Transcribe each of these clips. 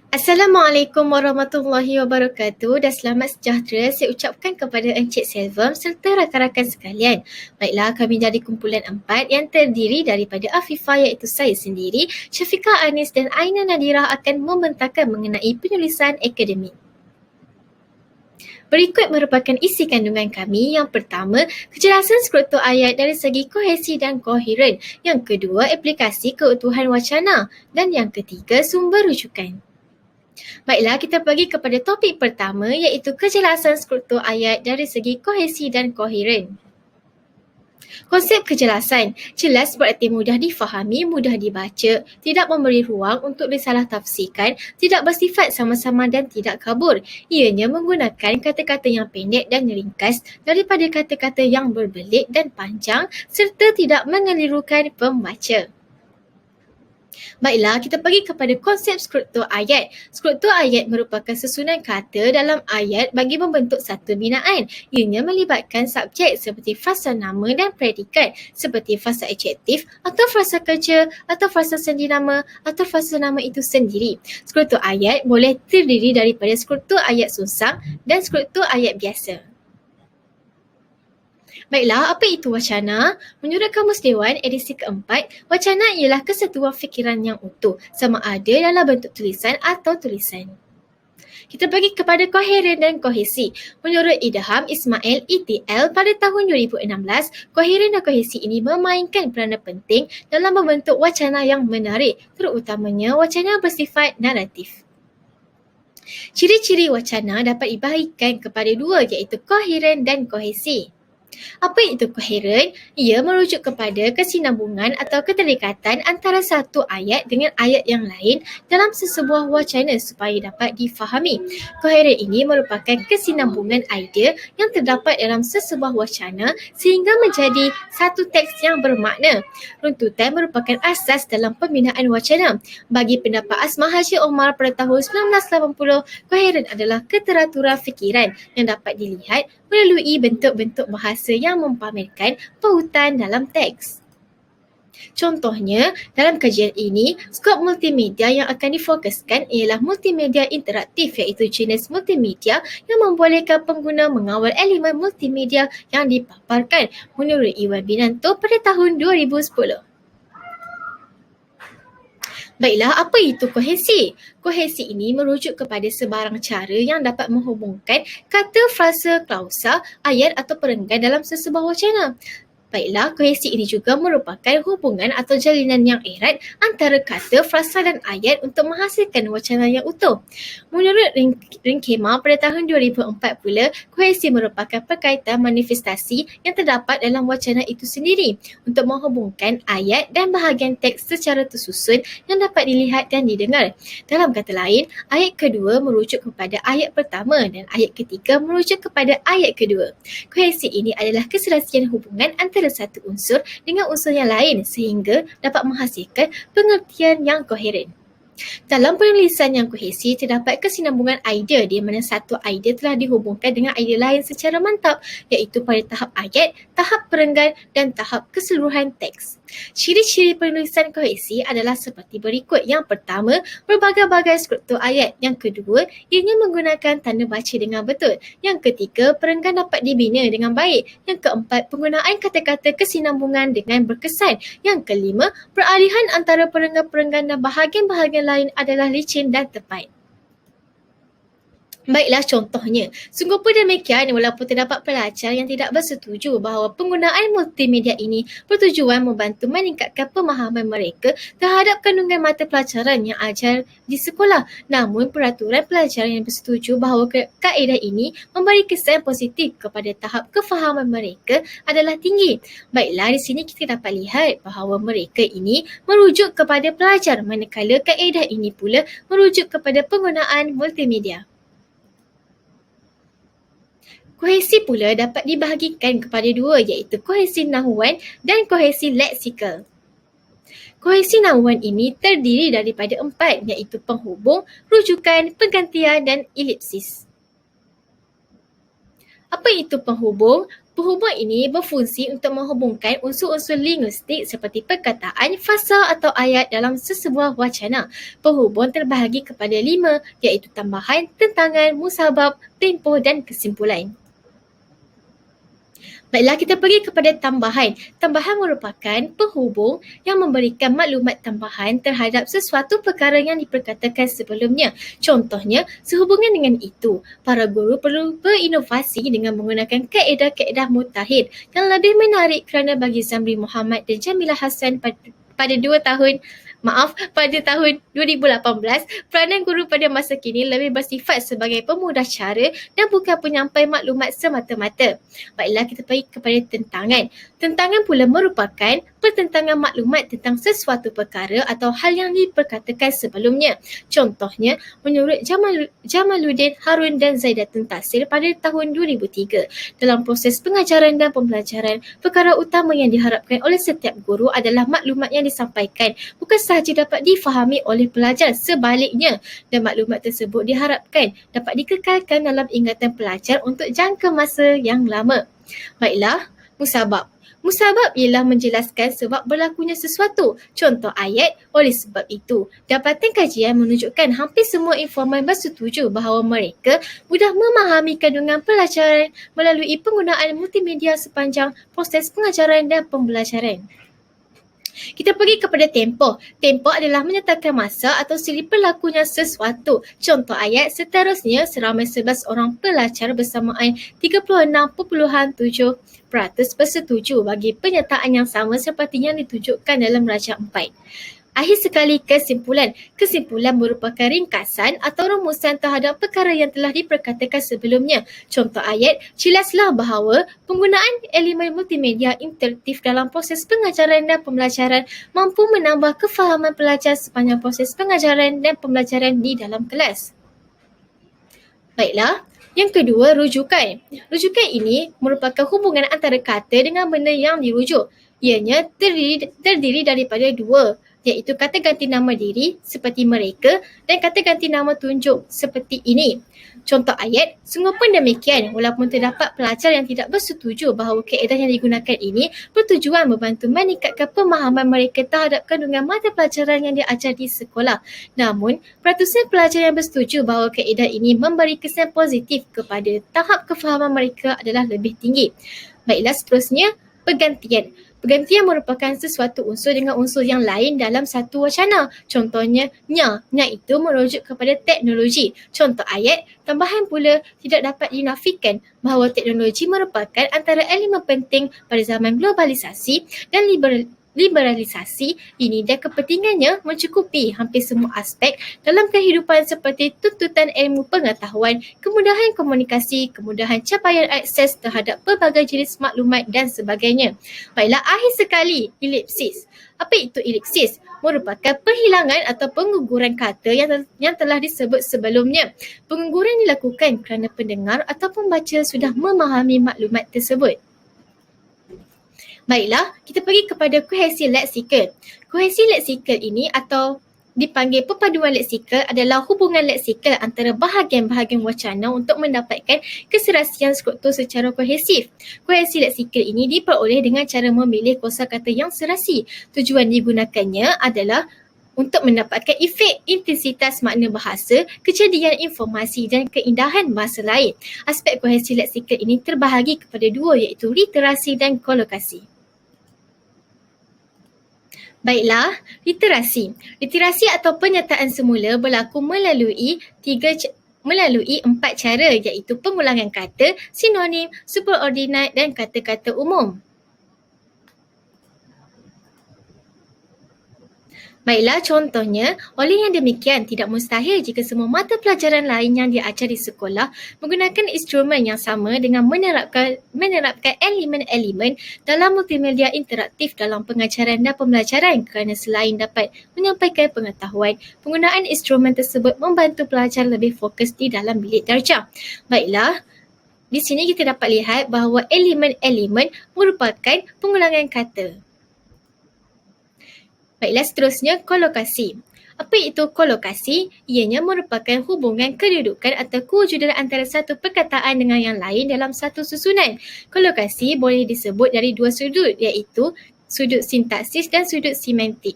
Assalamualaikum warahmatullahi wabarakatuh dan selamat sejahtera saya ucapkan kepada Encik Selvam serta rakan-rakan sekalian. Baiklah, kami dari kumpulan 4 yang terdiri daripada Afifah iaitu saya sendiri, Syafiqah Anis dan Aina Nadirah akan membentangkan mengenai penulisan akademik. Berikut merupakan isi kandungan kami. Yang pertama, kejelasan struktur ayat dari segi kohesi dan koheren. Yang kedua, aplikasi keutuhan wacana. Dan yang ketiga, sumber rujukan. Baiklah, kita pergi kepada topik pertama iaitu kejelasan struktur ayat dari segi kohesi dan koheren. Konsep kejelasan jelas berarti mudah difahami, mudah dibaca, tidak memberi ruang untuk disalah tafsirkan, tidak bersifat sama-sama dan tidak kabur. Ianya menggunakan kata-kata yang pendek dan ringkas daripada kata-kata yang berbelit dan panjang serta tidak mengelirukan pembaca. Baiklah, kita pergi kepada konsep struktur ayat. Struktur ayat merupakan susunan kata dalam ayat bagi membentuk satu binaan. Ianya melibatkan subjek seperti frasa nama dan predikat seperti frasa adjektif atau frasa kerja atau frasa sendinama atau frasa nama itu sendiri. Struktur ayat boleh terdiri daripada struktur ayat sunsang dan struktur ayat biasa. Baiklah, apa itu wacana? Menurut Kamus Dewan edisi keempat, wacana ialah kesatuan fikiran yang utuh, sama ada dalam bentuk tulisan atau tulisan. Kita pergi kepada koheren dan kohesi. Menurut Idham Ismail ETL pada tahun 2016, koheren dan kohesi ini memainkan peranan penting dalam membentuk wacana yang menarik, terutamanya wacana bersifat naratif. Ciri-ciri wacana dapat dibahagikan kepada dua iaitu koheren dan kohesi. Apa itu koheren? Ia merujuk kepada kesinambungan atau keterikatan antara satu ayat dengan ayat yang lain dalam sesebuah wacana supaya dapat difahami. Koheren ini merupakan kesinambungan idea yang terdapat dalam sesebuah wacana sehingga menjadi satu teks yang bermakna. Runtutan merupakan asas dalam pembinaan wacana. Bagi pendapat Asma Haji Omar pada tahun 1980, koheren adalah keteraturan fikiran yang dapat dilihat melalui bentuk-bentuk bahasa yang mempamerkan pautan dalam teks. Contohnya, dalam kajian ini, skop multimedia yang akan difokuskan ialah multimedia interaktif iaitu jenis multimedia yang membolehkan pengguna mengawal elemen multimedia yang dipaparkan menurut Iwan Binanto pada tahun 2010. Baiklah, apa itu kohesi? Kohesi ini merujuk kepada sebarang cara yang dapat menghubungkan kata, frasa, klausa, ayat atau perenggan dalam sesebuah wacana. Baiklah, kohesi ini juga merupakan hubungan atau jalinan yang erat antara kata, frasa dan ayat untuk menghasilkan wacana yang utuh. Menurut Ringkema pada tahun 2004 pula, kohesi merupakan perkaitan manifestasi yang terdapat dalam wacana itu sendiri untuk menghubungkan ayat dan bahagian teks secara tersusun yang dapat dilihat dan didengar. Dalam kata lain, ayat kedua merujuk kepada ayat pertama dan ayat ketiga merujuk kepada ayat kedua. Kohesi ini adalah keselasian hubungan antara satu unsur dengan unsur yang lain sehingga dapat menghasilkan pengertian yang koheren. Dalam penulisan yang kohesi, terdapat kesinambungan idea di mana satu idea telah dihubungkan dengan idea lain secara mantap iaitu pada tahap ayat, tahap perenggan dan tahap keseluruhan teks. Ciri-ciri penulisan kohesi adalah seperti berikut. Yang pertama, berbagai-bagai struktur ayat. Yang kedua, ianya menggunakan tanda baca dengan betul. Yang ketiga, perenggan dapat dibina dengan baik. Yang keempat, penggunaan kata-kata kesinambungan dengan berkesan. Yang kelima, peralihan antara perenggan-perenggan dan bahagian-bahagian lain adalah licin dan tepat. Baiklah, contohnya, sungguh pun demikian walaupun terdapat pelajar yang tidak bersetuju bahawa penggunaan multimedia ini bertujuan membantu meningkatkan pemahaman mereka terhadap kandungan mata pelajaran yang ajar di sekolah. Namun, peraturan pelajaran yang bersetuju bahawa kaedah ini memberi kesan positif kepada tahap kefahaman mereka adalah tinggi. Baiklah, di sini kita dapat lihat bahawa mereka ini merujuk kepada pelajar manakala kaedah ini pula merujuk kepada penggunaan multimedia. Kohesi pula dapat dibahagikan kepada dua iaitu kohesi nahuan dan kohesi leksikal. Kohesi nahuan ini terdiri daripada 4 iaitu penghubung, rujukan, penggantian dan elipsis. Apa itu penghubung? Penghubung ini berfungsi untuk menghubungkan unsur-unsur linguistik seperti perkataan, fasa atau ayat dalam sesebuah wacana. Penghubung terbahagi kepada 5 iaitu tambahan, tentangan, musabab, tempoh dan kesimpulan. Baiklah, kita pergi kepada tambahan. Tambahan merupakan penghubung yang memberikan maklumat tambahan terhadap sesuatu perkara yang diperkatakan sebelumnya. Contohnya, sehubungan dengan itu, para guru perlu berinovasi dengan menggunakan kaedah-kaedah mutakhir yang lebih menarik kerana bagi Zamri Muhammad dan Jamilah Hassan pada tahun 2018, peranan guru pada masa kini lebih bersifat sebagai pemudah cara dan bukan penyampai maklumat semata-mata. Baiklah, kita pergi kepada tentangan. Tentangan pula merupakan pertentangan maklumat tentang sesuatu perkara atau hal yang diperkatakan sebelumnya. Contohnya, menurut Jamaluddin Harun dan Zaidatun Tasir pada tahun 2003, dalam proses pengajaran dan pembelajaran, perkara utama yang diharapkan oleh setiap guru adalah maklumat yang disampaikan bukan sahaja dapat difahami oleh pelajar, sebaliknya, dan maklumat tersebut diharapkan dapat dikekalkan dalam ingatan pelajar untuk jangka masa yang lama. Baiklah, musabab. Musabab ialah menjelaskan sebab berlakunya sesuatu. Contoh ayat, oleh sebab itu. Dapatan kajian menunjukkan hampir semua informan bersetuju bahawa mereka mudah memahami kandungan pelajaran melalui penggunaan multimedia sepanjang proses pengajaran dan pembelajaran. Kita pergi kepada tempoh. Tempoh adalah menyatakan masa atau siri berlakunya sesuatu. Contoh ayat, seterusnya seramai 11 orang pelajar bersamaan 36.7% bersetuju bagi pernyataan yang sama seperti yang ditunjukkan dalam Raja 4. Akhir sekali, kesimpulan. Kesimpulan merupakan ringkasan atau rumusan terhadap perkara yang telah diperkatakan sebelumnya. Contoh ayat, jelaslah bahawa penggunaan elemen multimedia interaktif dalam proses pengajaran dan pembelajaran mampu menambah kefahaman pelajar sepanjang proses pengajaran dan pembelajaran di dalam kelas. Baiklah, yang kedua, rujukan. Rujukan ini merupakan hubungan antara kata dengan benda yang dirujuk. Ianya terdiri daripada dua, iaitu kata ganti nama diri seperti mereka dan kata ganti nama tunjuk seperti ini. Contoh ayat, sungguh pun demikian, walaupun terdapat pelajar yang tidak bersetuju bahawa kaedah yang digunakan ini bertujuan membantu meningkatkan pemahaman mereka terhadap kandungan mata pelajaran yang diajar di sekolah. Namun, peratusan pelajar yang bersetuju bahawa kaedah ini memberi kesan positif kepada tahap kefahaman mereka adalah lebih tinggi. Baiklah, seterusnya, pergantian. Pergantian merupakan sesuatu unsur dengan unsur yang lain dalam satu wacana. Contohnya, nya. Nya itu merujuk kepada teknologi. Contoh ayat, tambahan pula tidak dapat dinafikan bahawa teknologi merupakan antara elemen penting pada zaman globalisasi dan liberalisasi ini dan kepentingannya mencukupi hampir semua aspek dalam kehidupan seperti tuntutan ilmu pengetahuan, kemudahan komunikasi, kemudahan capaian akses terhadap pelbagai jenis maklumat dan sebagainya. Baiklah, akhir sekali, elipsis. Apa itu elipsis? Merupakan penghilangan atau pengguguran kata yang telah disebut sebelumnya. Pengguguran dilakukan kerana pendengar atau pembaca sudah memahami maklumat tersebut. Baiklah, kita pergi kepada kohesi leksikal. Kohesi leksikal ini atau dipanggil perpaduan leksikal adalah hubungan leksikal antara bahagian-bahagian wacana untuk mendapatkan keserasian struktur secara kohesif. Kohesi leksikal ini diperoleh dengan cara memilih kosakata yang serasi. Tujuan digunakannya adalah untuk mendapatkan efek intensitas makna bahasa, kejadian informasi dan keindahan bahasa lain. Aspek kohesi leksikal ini terbahagi kepada dua, iaitu literasi dan kolokasi. Baiklah, literasi. Literasi atau penyataan semula berlaku melalui 4 cara, iaitu pengulangan kata, sinonim, superordinat dan kata-kata umum. Baiklah, contohnya, oleh yang demikian tidak mustahil jika semua mata pelajaran lain yang diajar di sekolah menggunakan instrumen yang sama dengan menerapkan elemen-elemen dalam multimedia interaktif dalam pengajaran dan pembelajaran kerana selain dapat menyampaikan pengetahuan, penggunaan instrumen tersebut membantu pelajar lebih fokus di dalam bilik darjah. Baiklah, di sini kita dapat lihat bahawa elemen-elemen merupakan pengulangan kata. Baiklah, seterusnya kolokasi. Apa itu kolokasi? Ianya merupakan hubungan kedudukan atau kewujudan antara satu perkataan dengan yang lain dalam satu susunan. Kolokasi boleh disebut dari dua sudut, iaitu sudut sintaksis dan sudut semantik.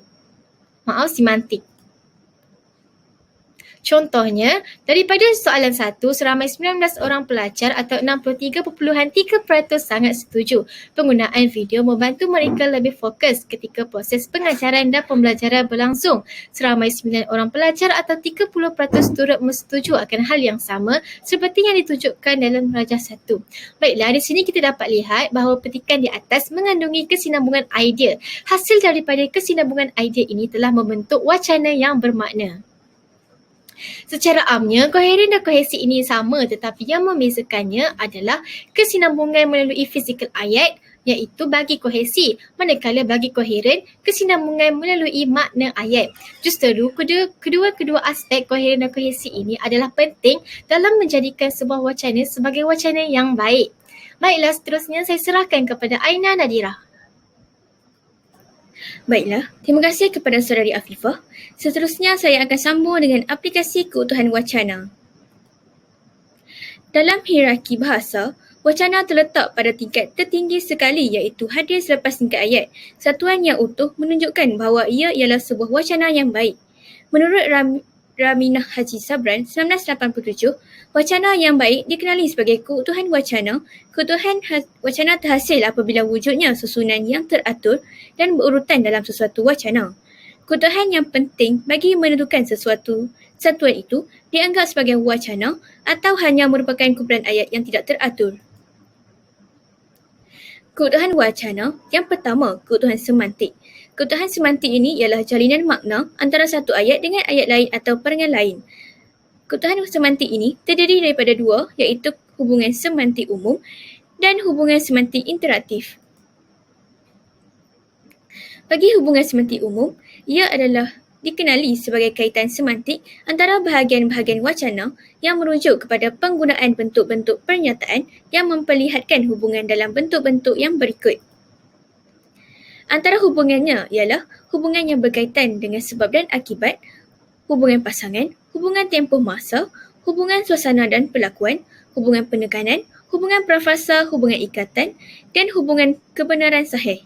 Contohnya, daripada soalan 1, seramai 19 orang pelajar atau 63.3% sangat setuju. Penggunaan video membantu mereka lebih fokus ketika proses pengajaran dan pembelajaran berlangsung. Seramai 9 orang pelajar atau 30% turut bersetuju akan hal yang sama seperti yang ditunjukkan dalam rajah 1. Baiklah, di sini kita dapat lihat bahawa petikan di atas mengandungi kesinambungan idea. Hasil daripada kesinambungan idea ini telah membentuk wacana yang bermakna. Secara amnya, koheren dan kohesi ini sama, tetapi yang membezakannya adalah kesinambungan melalui fizikal ayat, iaitu bagi kohesi, manakala bagi koheren, kesinambungan melalui makna ayat. Justeru, kedua-kedua aspek koheren dan kohesi ini adalah penting dalam menjadikan sebuah wacana sebagai wacana yang baik. Baiklah, seterusnya saya serahkan kepada Aina Nadira. Baiklah, terima kasih kepada saudari Afifah. Seterusnya saya akan sambung dengan aplikasi keutuhan wacana. Dalam hierarki bahasa, wacana terletak pada tingkat tertinggi sekali iaitu hadir selepas tingkat ayat. Satuan yang utuh menunjukkan bahawa ia ialah sebuah wacana yang baik. Menurut Raminah Haji Sabran 1987, wacana yang baik dikenali sebagai keutuhan wacana. Keutuhan wacana terhasil apabila wujudnya susunan yang teratur dan berurutan dalam sesuatu wacana. Keutuhan yang penting bagi menentukan satuan itu dianggap sebagai wacana atau hanya merupakan kumpulan ayat yang tidak teratur. Keutuhan wacana yang pertama, keutuhan semantik. Keutuhan semantik ini ialah jalinan makna antara satu ayat dengan ayat lain atau perangan lain. Keutuhan semantik ini terdiri daripada dua, iaitu hubungan semantik umum dan hubungan semantik interaktif. Bagi hubungan semantik umum, ia adalah dikenali sebagai kaitan semantik antara bahagian-bahagian wacana yang merujuk kepada penggunaan bentuk-bentuk pernyataan yang memperlihatkan hubungan dalam bentuk-bentuk yang berikut. Antara hubungannya ialah hubungan yang berkaitan dengan sebab dan akibat, hubungan pasangan, hubungan tempoh masa, hubungan suasana dan perlakuan, hubungan penekanan, hubungan prafasa, hubungan ikatan, dan hubungan kebenaran sahih.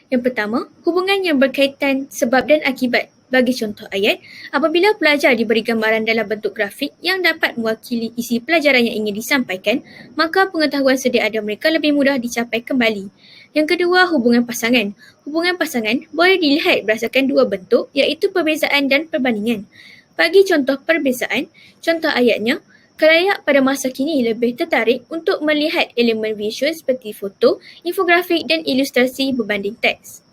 Yang pertama, hubungan yang berkaitan sebab dan akibat. Bagi contoh ayat, apabila pelajar diberi gambaran dalam bentuk grafik yang dapat mewakili isi pelajaran yang ingin disampaikan, maka pengetahuan sedia ada mereka lebih mudah dicapai kembali. Yang kedua, hubungan pasangan. Hubungan pasangan boleh dilihat berdasarkan dua bentuk, iaitu perbezaan dan perbandingan. Bagi contoh perbezaan, contoh ayatnya, khalayak pada masa kini lebih tertarik untuk melihat elemen visual seperti foto, infografik dan ilustrasi berbanding teks.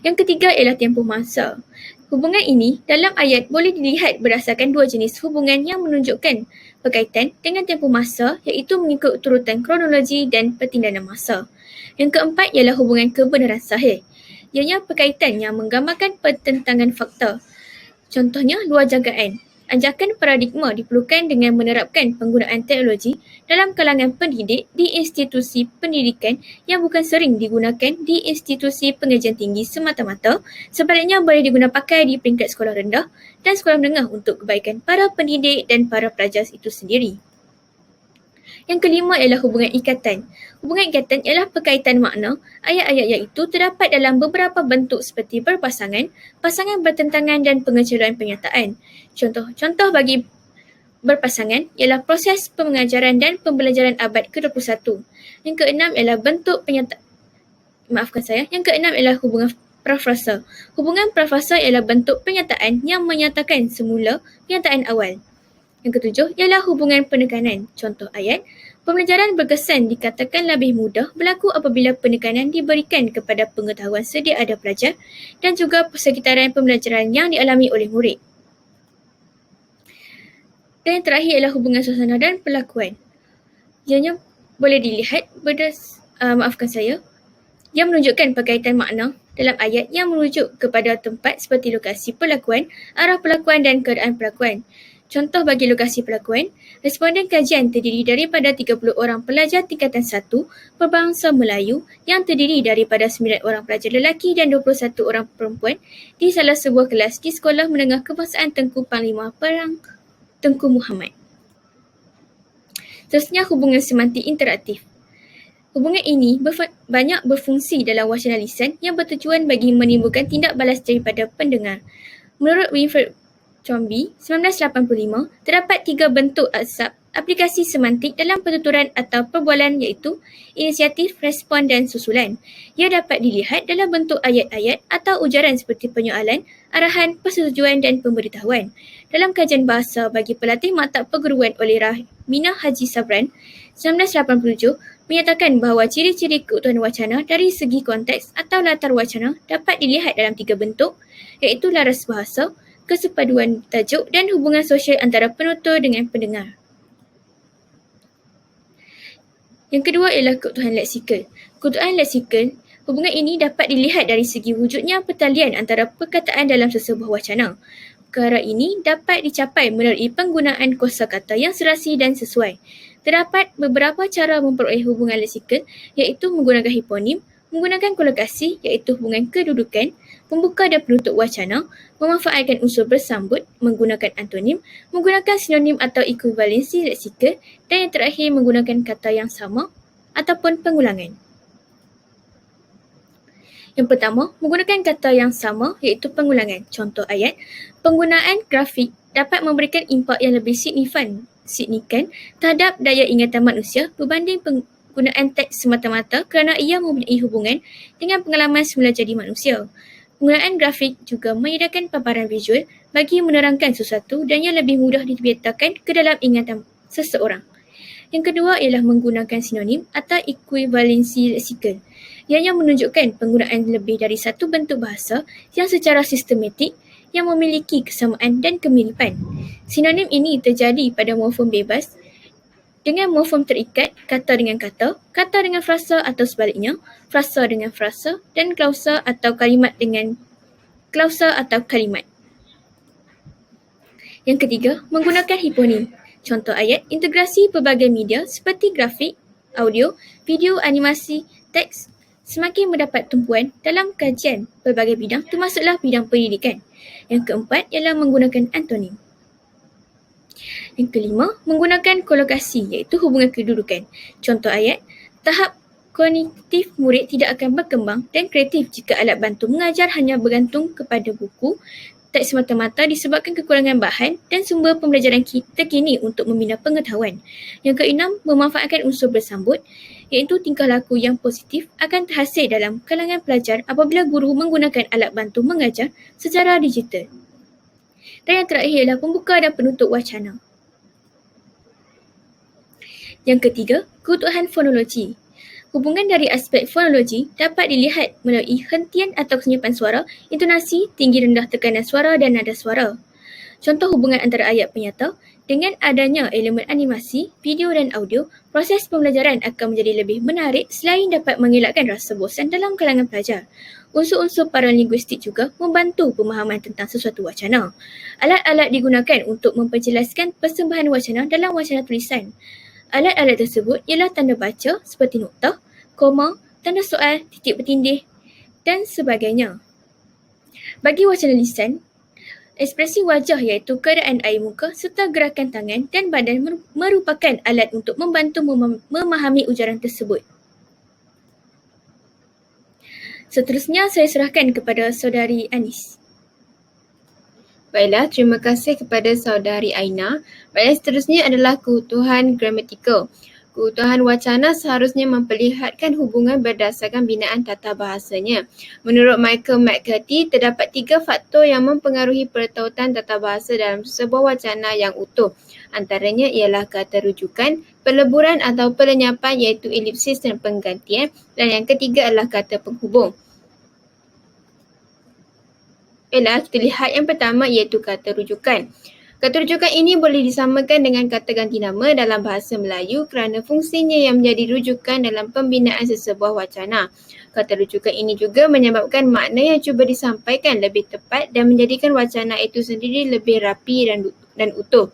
Yang ketiga ialah tempoh masa. Hubungan ini dalam ayat boleh dilihat berdasarkan dua jenis hubungan yang menunjukkan berkaitan dengan tempoh masa, iaitu mengikut turutan kronologi dan pertimbangan masa. Yang keempat ialah hubungan kebenaran sahih. Ianya berkaitan yang menggambarkan pertentangan fakta. Contohnya luar jangkaan. Anjakan paradigma diperlukan dengan menerapkan penggunaan teknologi dalam kalangan pendidik di institusi pendidikan yang bukan sering digunakan di institusi pengajian tinggi semata-mata, sebaliknya boleh digunakan pakai di peringkat sekolah rendah dan sekolah menengah untuk kebaikan para pendidik dan para pelajar itu sendiri. Yang kelima ialah hubungan ikatan. Hubungan ikatan ialah perkaitan makna. Ayat-ayat iaitu terdapat dalam beberapa bentuk seperti berpasangan, pasangan bertentangan dan pengecualian pernyataan. Contoh bagi berpasangan ialah proses pengajaran dan pembelajaran abad ke-21. Yang keenam ialah bentuk pernyataan. Yang keenam ialah hubungan prafasa. Hubungan prafasa ialah bentuk pernyataan yang menyatakan semula pernyataan awal. Yang ketujuh ialah hubungan penekanan. Contoh ayat, pembelajaran berkesan dikatakan lebih mudah berlaku apabila penekanan diberikan kepada pengetahuan sedia ada pelajar dan juga persekitaran pembelajaran yang dialami oleh murid. Dan yang terakhir ialah hubungan suasana dan perlakuan. Ianya boleh dilihat yang menunjukkan perkaitan makna dalam ayat yang merujuk kepada tempat seperti lokasi perlakuan, arah perlakuan dan keadaan perlakuan. Contoh bagi lokasi pelakuan, responden kajian terdiri daripada 30 orang pelajar tingkatan 1 berbangsa Melayu yang terdiri daripada 9 orang pelajar lelaki dan 21 orang perempuan di salah sebuah kelas di Sekolah Menengah Kebangsaan Tengku Panglima Perang Tengku Muhammad. Seterusnya, hubungan semantik interaktif. Hubungan ini banyak berfungsi dalam wacana lisan yang bertujuan bagi menimbulkan tindak balas daripada pendengar. Menurut Winfred Chomby, 1985, terdapat 3 bentuk asap aplikasi semantik dalam pertuturan atau perbualan iaitu inisiatif, respon dan susulan. Ia dapat dilihat dalam bentuk ayat-ayat atau ujaran seperti penyoalan, arahan, persetujuan dan pemberitahuan. Dalam kajian bahasa bagi pelatih maktab perguruan oleh Rahmina Haji Sabran, 1987, menyatakan bahawa ciri-ciri keutuhan wacana dari segi konteks atau latar wacana dapat dilihat dalam 3 bentuk iaitu laras bahasa, kesepaduan tajuk dan hubungan sosial antara penutur dengan pendengar. Yang kedua ialah keutuhan leksikal. Keutuhan leksikal, hubungan ini dapat dilihat dari segi wujudnya pertalian antara perkataan dalam sesebuah wacana. Perkara ini dapat dicapai melalui penggunaan kosakata yang serasi dan sesuai. Terdapat beberapa cara memperoleh hubungan leksikal iaitu menggunakan hiponim, menggunakan kolokasi iaitu hubungan kedudukan, pembuka dan penutup wacana, memanfaatkan unsur bersambut, menggunakan antonim, menggunakan sinonim atau ekuivalensi leksikal dan yang terakhir menggunakan kata yang sama ataupun pengulangan. Yang pertama, menggunakan kata yang sama iaitu pengulangan. Contoh ayat, penggunaan grafik dapat memberikan impak yang lebih signifikan terhadap daya ingatan manusia berbanding penggunaan teks semata-mata kerana ia mempunyai hubungan dengan pengalaman semula jadi manusia. Penggunaan grafik juga menyediakan paparan visual bagi menerangkan sesuatu dan ia lebih mudah dipetakan ke dalam ingatan seseorang. Yang kedua ialah menggunakan sinonim atau ekuivalensi leksikal. Ianya menunjukkan penggunaan lebih dari satu bentuk bahasa yang secara sistematik yang memiliki kesamaan dan kemiripan. Sinonim ini terjadi pada morfem bebas dengan morfem terikat, kata dengan kata, kata dengan frasa atau sebaliknya, frasa dengan frasa dan klausa atau kalimat dengan klausa atau kalimat. Yang ketiga, menggunakan hiponim. Contoh ayat, integrasi pelbagai media seperti grafik, audio, video, animasi, teks semakin mendapat tumpuan dalam kajian pelbagai bidang termasuklah bidang pendidikan. Yang keempat ialah menggunakan antonim. Yang kelima, menggunakan kolokasi iaitu hubungan kedudukan. Contoh ayat, tahap kognitif murid tidak akan berkembang dan kreatif jika alat bantu mengajar hanya bergantung kepada buku, teks semata-mata disebabkan kekurangan bahan dan sumber pembelajaran terkini untuk membina pengetahuan. Yang keenam, memanfaatkan unsur bersambut iaitu tingkah laku yang positif akan terhasil dalam kalangan pelajar apabila guru menggunakan alat bantu mengajar secara digital. Dan yang terakhir ialah pembuka dan penutup wacana. Yang ketiga, keutuhan fonologi. Hubungan dari aspek fonologi dapat dilihat melalui hentian atau kesenyapan suara, intonasi, tinggi rendah tekanan suara dan nada suara. Contoh hubungan antara ayat penyata, dengan adanya elemen animasi, video dan audio, proses pembelajaran akan menjadi lebih menarik selain dapat mengelakkan rasa bosan dalam kalangan pelajar. Unsur-unsur paralinguistik juga membantu pemahaman tentang sesuatu wacana. Alat-alat digunakan untuk memperjelaskan persembahan wacana dalam wacana tulisan. Alat-alat tersebut ialah tanda baca seperti noktah, koma, tanda soal, titik bertindih dan sebagainya. Bagi wacana lisan, ekspresi wajah iaitu keadaan air muka serta gerakan tangan dan badan merupakan alat untuk membantu memahami ujaran tersebut. Seterusnya saya serahkan kepada saudari Anis. Baiklah, terima kasih kepada saudari Aina. Baiklah, seterusnya adalah keutuhan gramatikal. Keutuhan wacana seharusnya memperlihatkan hubungan berdasarkan binaan tata bahasanya. Menurut Michael McCarthy, terdapat 3 faktor yang mempengaruhi pertautan tata bahasa dalam sebuah wacana yang utuh. Antaranya ialah kata rujukan, peleburan atau pelenyapan iaitu elipsis dan penggantian, dan yang ketiga adalah kata penghubung. Baiklah, kita lihat yang pertama iaitu kata rujukan. Kata rujukan ini boleh disamakan dengan kata ganti nama dalam bahasa Melayu kerana fungsinya yang menjadi rujukan dalam pembinaan sesebuah wacana. Kata rujukan ini juga menyebabkan makna yang cuba disampaikan lebih tepat dan menjadikan wacana itu sendiri lebih rapi dan dan utuh.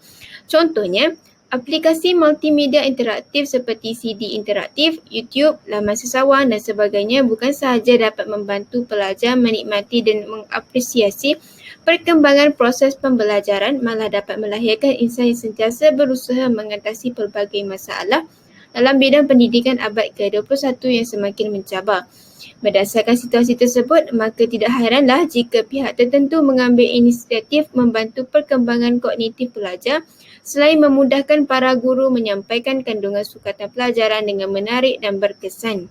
Contohnya, aplikasi multimedia interaktif seperti CD interaktif, YouTube, laman sesawan dan sebagainya bukan sahaja dapat membantu pelajar menikmati dan mengapresiasi perkembangan proses pembelajaran, malah dapat melahirkan insan yang sentiasa berusaha mengatasi pelbagai masalah dalam bidang pendidikan abad ke-21 yang semakin mencabar. Berdasarkan situasi tersebut, maka tidak hairanlah jika pihak tertentu mengambil inisiatif membantu perkembangan kognitif pelajar selain memudahkan para guru menyampaikan kandungan sukatan pelajaran dengan menarik dan berkesan.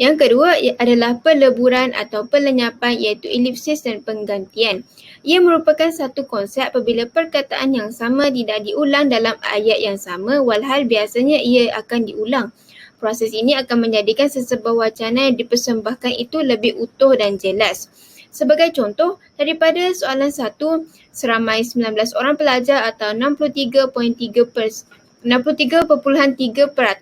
Yang kedua adalah peleburan atau pelenyapan iaitu elipsis dan penggantian. Ia merupakan satu konsep apabila perkataan yang sama tidak diulang dalam ayat yang sama walhal biasanya ia akan diulang. Proses ini akan menjadikan sesebuah wacana yang dipersembahkan itu lebih utuh dan jelas. Sebagai contoh, daripada soalan 1, seramai 19 orang pelajar atau 63.3%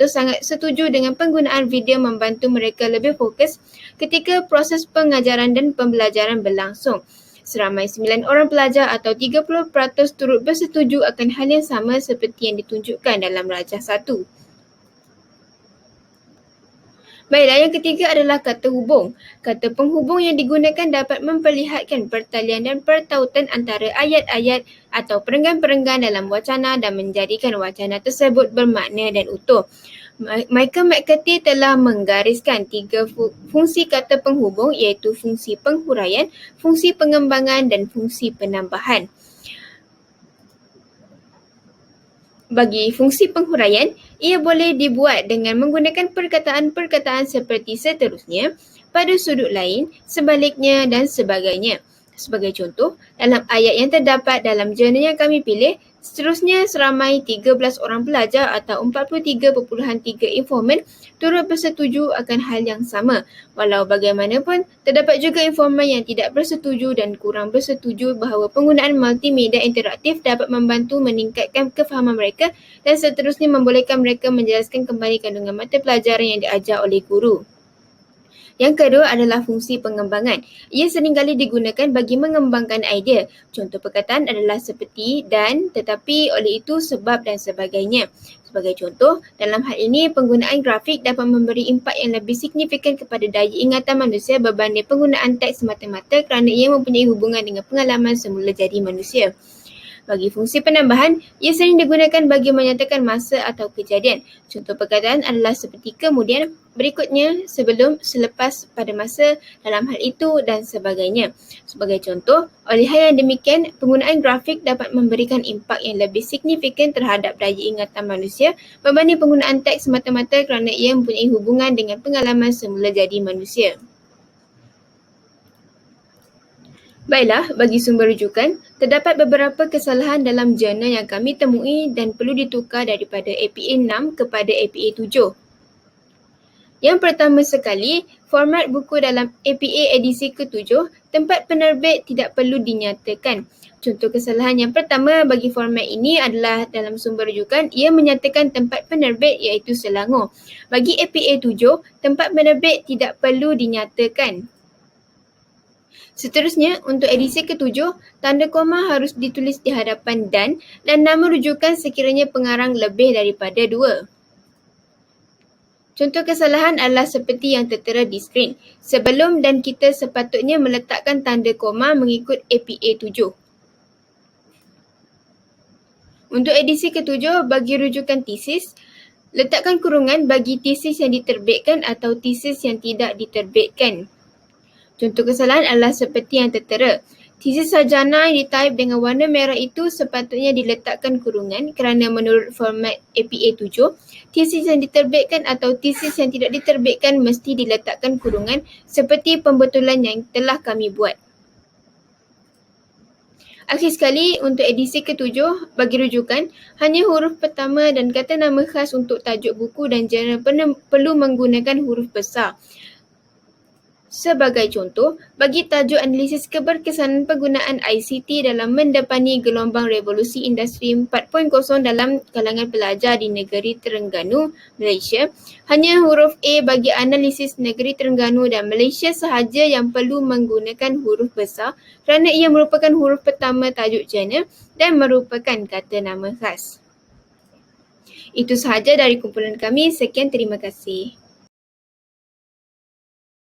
sangat setuju dengan penggunaan video membantu mereka lebih fokus ketika proses pengajaran dan pembelajaran berlangsung. Seramai 9 orang pelajar atau 30% turut bersetuju akan hal yang sama seperti yang ditunjukkan dalam rajah 1. Baiklah, yang ketiga adalah kata hubung. Kata penghubung yang digunakan dapat memperlihatkan pertalian dan pertautan antara ayat-ayat atau perenggan-perenggan dalam wacana dan menjadikan wacana tersebut bermakna dan utuh. Michael McCarthy telah menggariskan 3 fungsi kata penghubung iaitu fungsi penghuraian, fungsi pengembangan dan fungsi penambahan. Bagi fungsi penghuraian, ia boleh dibuat dengan menggunakan perkataan-perkataan seperti seterusnya, pada sudut lain, sebaliknya dan sebagainya. Sebagai contoh, dalam ayat yang terdapat dalam jurnal yang kami pilih, seterusnya seramai 13 orang pelajar atau 43.3 informan turut bersetuju akan hal yang sama. Walau bagaimanapun, terdapat juga informan yang tidak bersetuju dan kurang bersetuju bahawa penggunaan multimedia interaktif dapat membantu meningkatkan kefahaman mereka dan seterusnya membolehkan mereka menjelaskan kembali kandungan mata pelajaran yang diajar oleh guru. Yang kedua adalah fungsi pengembangan. Ia seringkali digunakan bagi mengembangkan idea. Contoh perkataan adalah seperti, dan, tetapi, oleh itu, sebab dan sebagainya. Sebagai contoh, dalam hal ini penggunaan grafik dapat memberi impak yang lebih signifikan kepada daya ingatan manusia berbanding penggunaan teks semata-mata kerana ia mempunyai hubungan dengan pengalaman semula jadi manusia. Bagi fungsi penambahan, ia sering digunakan bagi menyatakan masa atau kejadian. Contoh perkataan adalah seperti kemudian, berikutnya, sebelum, selepas, pada masa, dalam hal itu dan sebagainya. Sebagai contoh, oleh hal yang demikian, penggunaan grafik dapat memberikan impak yang lebih signifikan terhadap daya ingatan manusia berbanding penggunaan teks semata-mata kerana ia mempunyai hubungan dengan pengalaman semula jadi manusia. Baiklah, bagi sumber rujukan, terdapat beberapa kesalahan dalam jurnal yang kami temui dan perlu ditukar daripada APA 6 kepada APA 7. Yang pertama sekali, format buku dalam APA edisi ke-7, tempat penerbit tidak perlu dinyatakan. Contoh kesalahan yang pertama bagi format ini adalah dalam sumber rujukan, ia menyatakan tempat penerbit iaitu Selangor. Bagi APA 7, tempat penerbit tidak perlu dinyatakan. Seterusnya, untuk edisi ke-7, tanda koma harus ditulis di hadapan dan nama rujukan sekiranya pengarang lebih daripada 2. Contoh kesalahan adalah seperti yang tertera di skrin. Sebelum dan kita sepatutnya meletakkan tanda koma mengikut APA 7. Untuk edisi ke-7, bagi rujukan tesis, letakkan kurungan bagi tesis yang diterbitkan atau tesis yang tidak diterbitkan. Contoh kesalahan adalah seperti yang tertera. Tesis sarjana yang ditaip dengan warna merah itu sepatutnya diletakkan kurungan kerana menurut format APA 7, tesis yang diterbitkan atau tesis yang tidak diterbitkan mesti diletakkan kurungan seperti pembetulan yang telah kami buat. Akhir sekali, untuk edisi ke-7, bagi rujukan, hanya huruf pertama dan kata nama khas untuk tajuk buku dan jurnal perlu menggunakan huruf besar. Sebagai contoh, bagi tajuk analisis keberkesanan penggunaan ICT dalam mendepani gelombang revolusi industri 4.0 dalam kalangan pelajar di negeri Terengganu, Malaysia, hanya huruf A bagi analisis negeri Terengganu dan Malaysia sahaja yang perlu menggunakan huruf besar kerana ia merupakan huruf pertama tajuk jurnal dan merupakan kata nama khas. Itu sahaja dari kumpulan kami. Sekian, terima kasih.